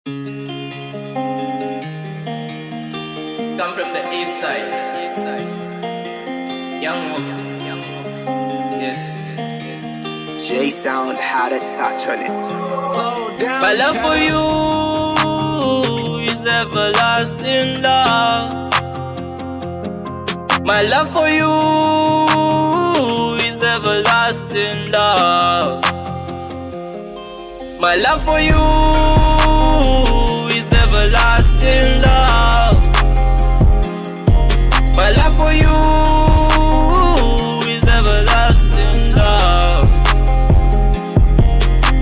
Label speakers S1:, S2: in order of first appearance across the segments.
S1: Come from the east side. Young Whoop. Yes.
S2: J Sound had a touch on it.
S1: Slow down.
S3: My love for you is everlasting love. My love for you is everlasting love. My love for you is everlasting love. My love for you is everlasting love.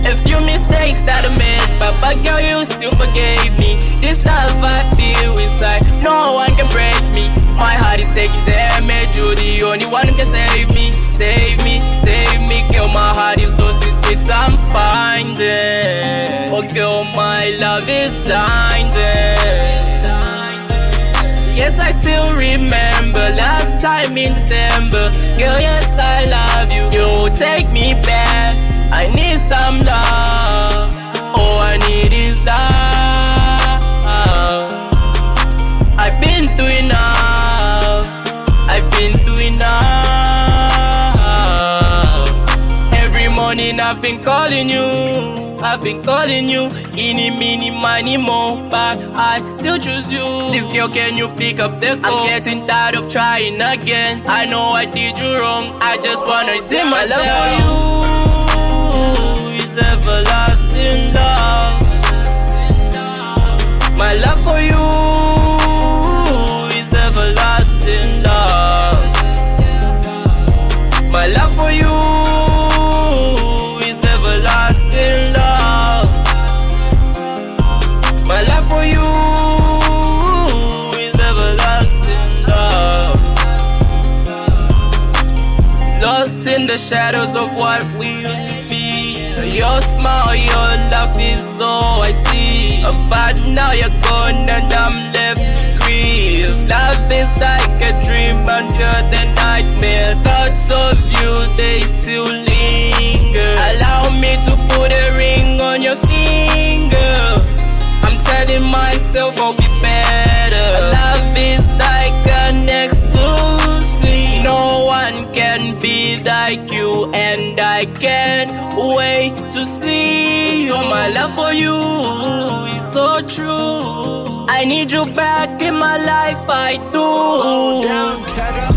S3: A few mistakes that I made, but girl, you still forgave me. This love I feel inside, no one can break me. My heart is taking damage, you're the only one who can save me. Save me, save me, girl, my heart is lost in space, I'm finding. Oh girl, my love is blinding. Yes, I still remember last time in December. Girl, yes, I love you. You take me back. I need some love. All I need is love. I've been through enough. I've been through enough. Every morning I've been calling you. I've been calling you, any, mini, money, more, but I still choose you. This girl, can you pick up the call? I'm getting tired of trying again. I know I did you wrong, I just wanna redeem myself. My love for you is everlasting love. My love for you is everlasting love. My love for you is everlasting love. My love for you is everlasting love. Lost in the shadows of what we used to be. Your smile, your laugh is all I see. But now you're gone and I'm left to grieve. Love is like a dream under the nightmare. Thoughts of you, they still linger. Allow me to put a ring on your finger. I'm telling myself I'll be better. Love is like an ecstasy. No one can be like you, and I can't wait to see you. So my love for you is so true. I need you back in my life, I do.
S4: Slow down, cut up.